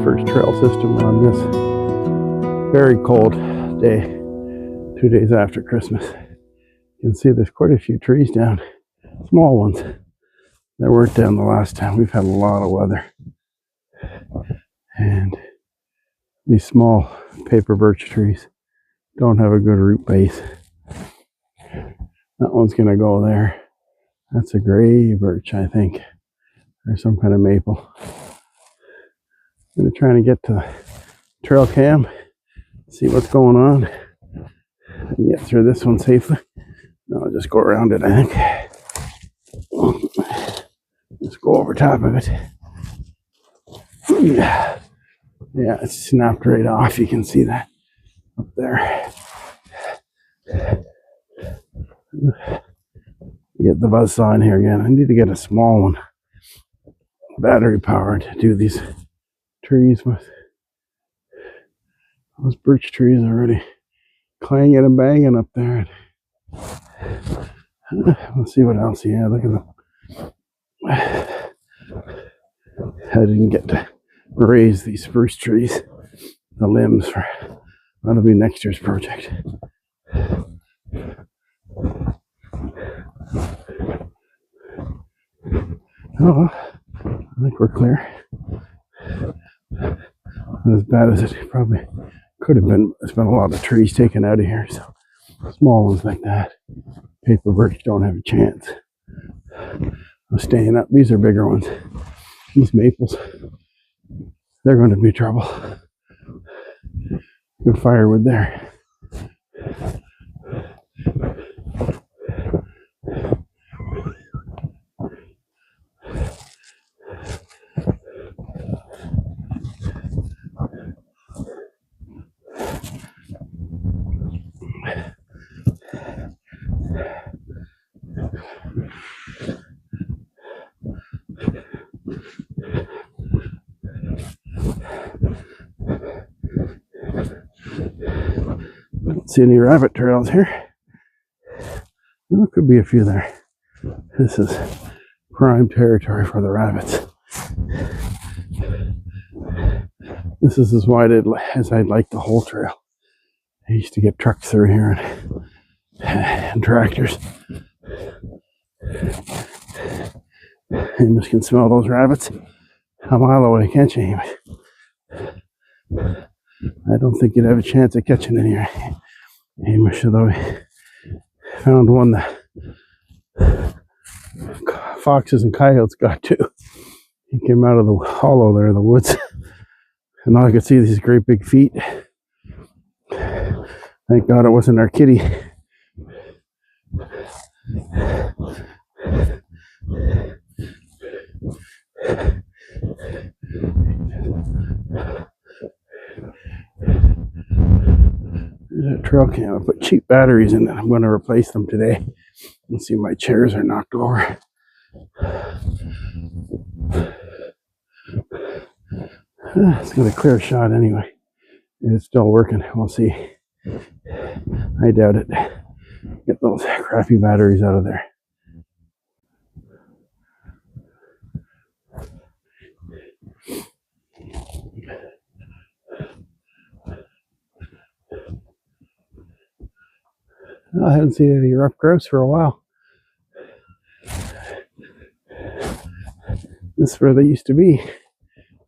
first trail system on this very cold day, 2 days after Christmas. You can see there's quite a few trees down, small ones that weren't down the last time. We've had a lot of weather. And these small paper birch trees don't have a good root base. That one's going to go there. That's a gray birch, I think, or some kind of maple. I'm going to try to get to the trail cam, see what's going on, and get through this one safely. I'll just go around it, I think. Just go over top of it. Yeah, it snapped right off. You can see that up there. Get the buzzsaw in here again. I need to get a small one, battery powered, to do these trees with. Those birch trees are already clanging and banging up there. Let's see what else. Yeah, look at them. I didn't get to raise these spruce trees, the limbs, for that'll be next year's project. Oh, I think we're clear. Not as bad as it probably could have been. There's been a lot of trees taken out of here, so small ones like that, paper birch, don't have a chance of staying up. These are bigger ones. These maples, they're going to be trouble. Good firewood there. I don't see any rabbit trails here. Well, there could be a few there. This is prime territory for the rabbits. This is as wide as I'd like the whole trail. I used to get trucks through here and tractors. Amos can smell those rabbits a mile away, can't you, Amos? I don't think you'd have a chance of catching any Amos, although we found one that foxes and coyotes got to. He came out of the hollow there in the woods, and all I could see is these great big feet. Thank God it wasn't our kitty. There's a trail cam. I put cheap batteries in it. I'm going to replace them today. You see my chairs are knocked over. It's got a clear shot anyway. It's still working. We'll see. I doubt it. Get those crappy batteries out of there. I haven't seen any rough grouse for a while. This is where they used to be.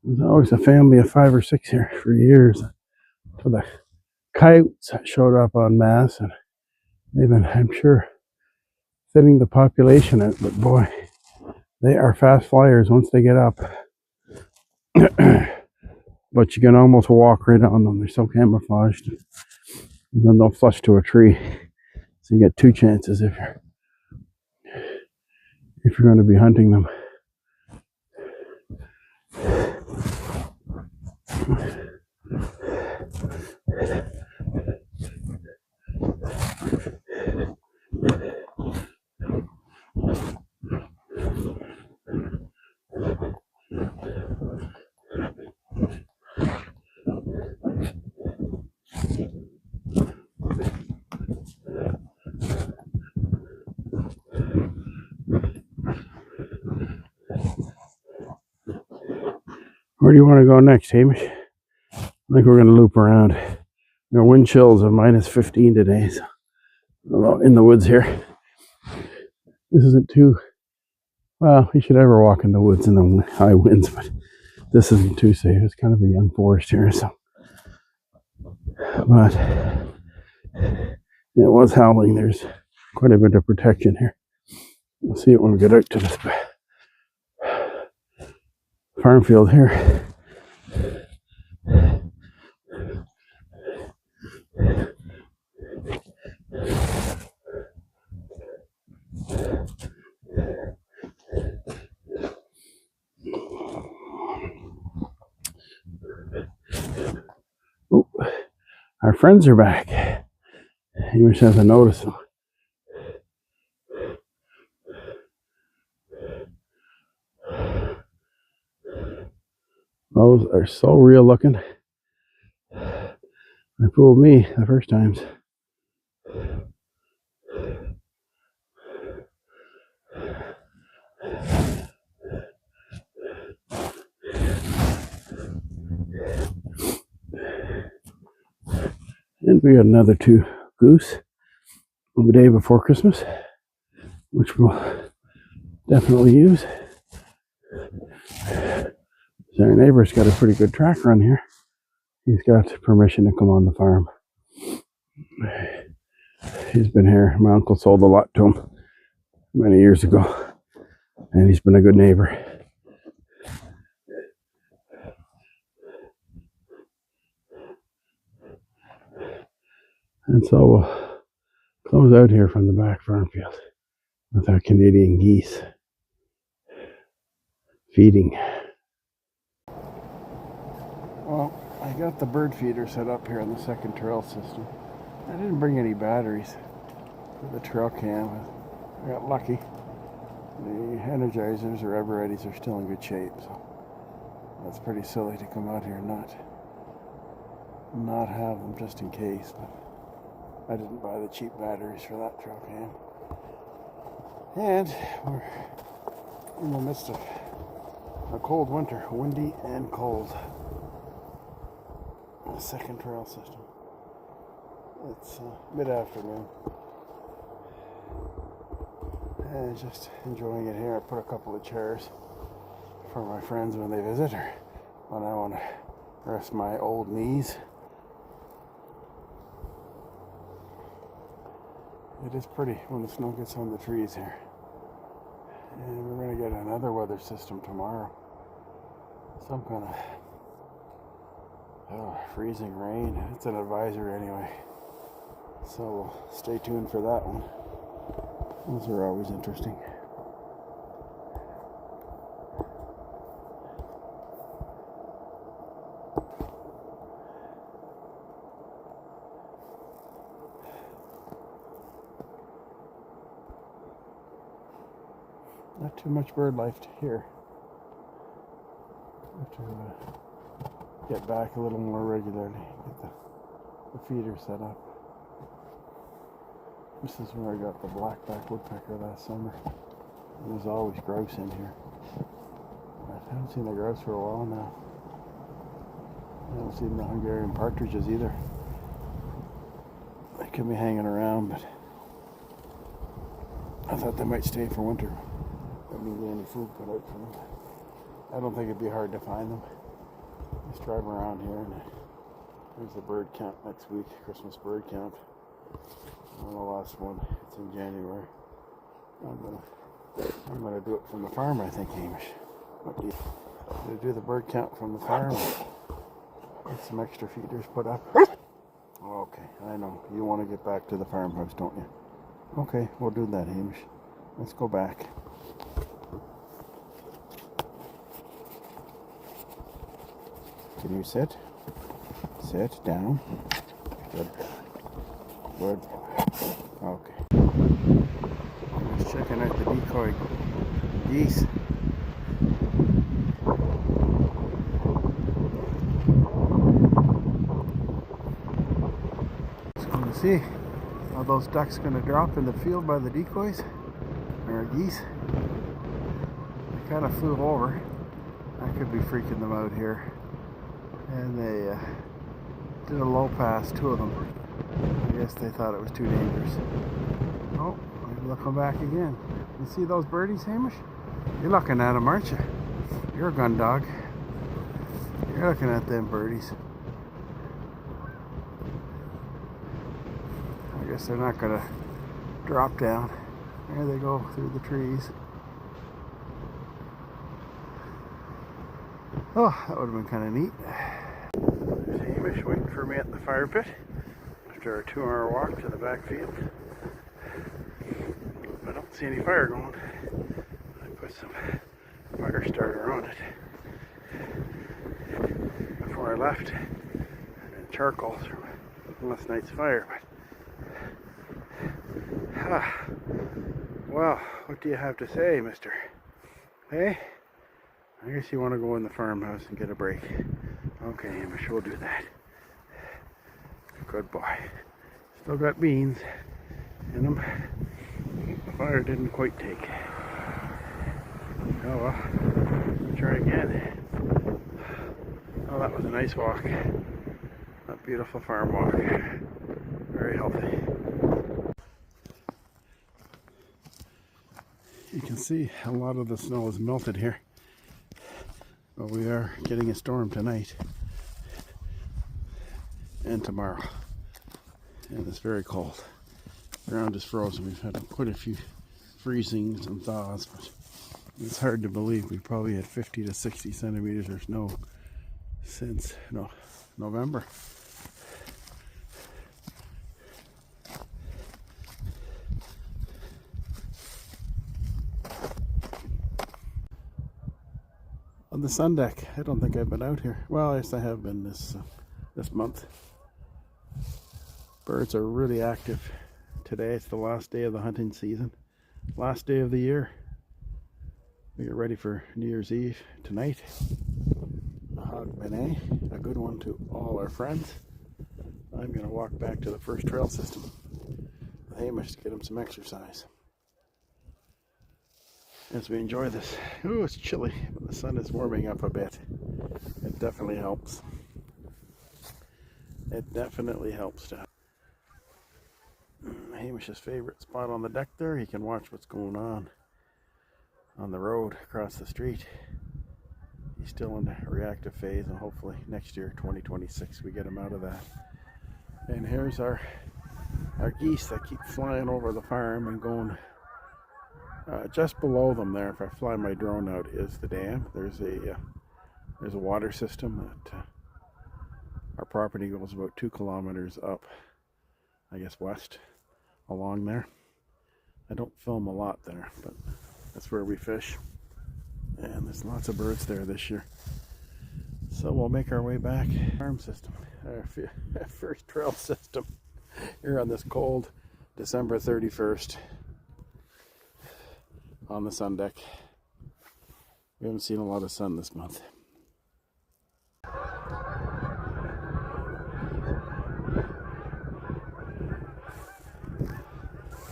There was always a family of 5 or 6 here for years. So the coyotes showed up en masse, and they've been, I'm sure, thinning the population out. But boy, they are fast flyers once they get up. But you can almost walk right on them. They're so camouflaged. And then they'll flush to a tree. So you get 2 chances if you're going to be hunting them. Where do you want to go next, Hamish? I think we're going to loop around. Our wind chills are minus 15 today, so in the woods here. This isn't too, well, you should never walk in the woods in the high winds, but this isn't too safe. It's kind of a young forest here, so. But it was howling. There's quite a bit of protection here. We'll see it when we get out to this farm field here. Oh, our friends are back. Hamish hasn't noticed them. Those are so real looking. They fooled me the first times. And we got another 2 goose on the day before Christmas, which we'll definitely use. So our neighbor's got a pretty good track run here. He's got permission to come on the farm. He's been here. My uncle sold a lot to him many years ago, and he's been a good neighbor. And so we'll close out here from the back farm field with our Canadian geese feeding. Well, I got the bird feeder set up here on the second trail system. I didn't bring any batteries for the trail cam. I got lucky. The energizers or Evereadys are still in good shape, so that's pretty silly to come out here and not have them just in case. But I didn't buy the cheap batteries for that trail cam. And we're in the midst of a cold winter, windy and cold. The second trail system. It's mid-afternoon. And just enjoying it here. I put a couple of chairs for my friends when they visit or when I want to rest my old knees. It is pretty when the snow gets on the trees here. And we're going to get another weather system tomorrow. Some kind of freezing rain. It's an advisory anyway. So we'll stay tuned for that one. Those are always interesting. Not too much bird life here. Have to get back a little more regularly. Get the feeder set up. This is where I got the black-backed woodpecker last summer. There's always grouse in here. I haven't seen the grouse for a while now. I haven't seen the Hungarian partridges either. They could be hanging around, but I thought they might stay for winter. There wouldn't be any food put out for them. I don't think it'd be hard to find them. Just drive around here, and there's the bird count next week, Christmas bird count. On the last one, it's in January. I'm gonna do it from the farm, I think, Hamish. What do you do the bird count from the farm? Get some extra feeders put up. Okay, I know. You want to get back to the farmhouse, don't you? Okay, we'll do that, Hamish. Let's go back. Can you sit? Sit down. Good. Good. Okay. Just checking out the decoy geese. Just going to see are those ducks going to drop in the field by the decoys or geese. They kind of flew over. I I could be freaking them out here. And they did a low pass, two of them. I guess they thought it was too dangerous. Oh, maybe they'll come back again. You see those birdies, Hamish? You're looking at them, aren't you? You're a gun dog. You're looking at them birdies. I guess they're not gonna drop down. There they go through the trees. Oh, that would have been kind of neat. There's Hamish waiting for me at the fire pit after our 2-hour walk to the backfield. I don't see any fire going. I put some fire starter on it before I left, and charcoal from last night's fire. But well, what do you have to say, mister? Hey? I guess you want to go in the farmhouse and get a break. Okay, Hamish, we'll do that. Good boy. Still got beans in them. The fire didn't quite take. Oh well, we'll try again. Oh, that was a nice walk. That beautiful farm walk. Very healthy. You can see a lot of the snow is melted here. But we are getting a storm tonight and tomorrow. And it's very cold. The ground is frozen. We've had quite a few freezings and thaws, but it's hard to believe we probably had 50 to 60 centimeters of snow since November. On the sun deck, I don't think I've been out here. Well, yes, I have been this month. Birds are really active. Today it's the last day of the hunting season. Last day of the year. We get ready for New Year's Eve tonight. A Hogmanay, a good one to all our friends. I'm going to walk back to the first trail system with Hamish to get him some exercise as we enjoy this. Ooh, it's chilly, but the sun is warming up a bit. It definitely helps. It definitely helps to Hamish's favorite spot on the deck there. He can watch what's going on the road across the street. He's still in the reactive phase, and hopefully next year, 2026, we get him out of that. And here's our geese that keep flying over the farm and going. Just below them there, if I fly my drone out, is the dam. There's a water system that our property goes about 2 kilometers up, I guess west, along there. I don't film a lot there, but that's where we fish. And there's lots of birds there this year. So we'll make our way back. Farm system, our first trail system here on this cold December 31st. On the sun deck. We haven't seen a lot of sun this month.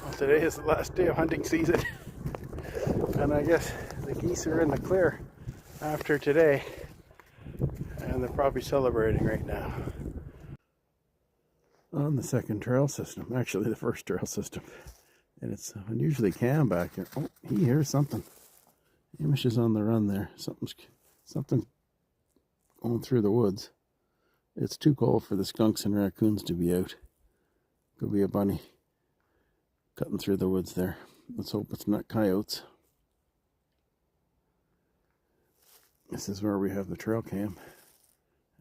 Well, today is the last day of hunting season. And I guess the geese are in the clear after today. And they're probably celebrating right now. On the second trail system. Actually, the first trail system. And it's unusually calm back here. Oh, he hears something. Hamish is on the run there. Something's going through the woods. It's too cold for the skunks and raccoons to be out. Could be a bunny cutting through the woods there. Let's hope it's not coyotes. This is where we have the trail cam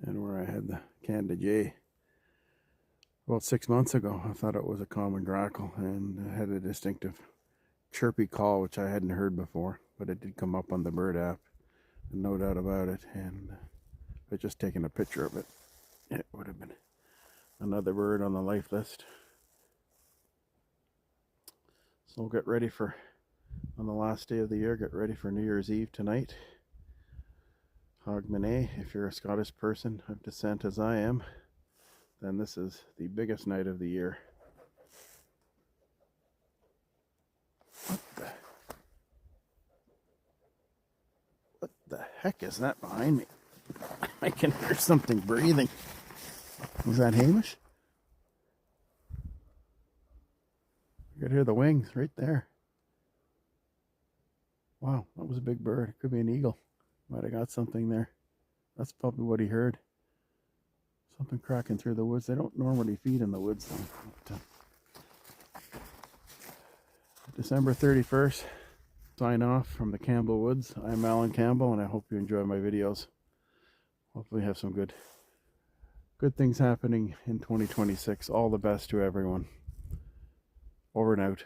and where I had the Canada Jay. About 6 months ago, I thought it was a common grackle, and it had a distinctive chirpy call, which I hadn't heard before, but it did come up on the bird app, and no doubt about it. And if I'd just taken a picture of it, it would have been another bird on the life list. So we'll get ready for, on the last day of the year, get ready for New Year's Eve tonight. Hogmanay, if you're a Scottish person of descent as I am, then this is the biggest night of the year. What the heck is that behind me? I can hear something breathing. Was that Hamish? I could hear the wings right there. Wow, that was a big bird. It could be an eagle. Might have got something there. That's probably what he heard. Something cracking through the woods. They don't normally feed in the woods though. December 31st. Sign off from the Campbell Woods. I'm Alan Campbell, and I hope you enjoy my videos. Hopefully have some good things happening in 2026. All the best to everyone. Over and out.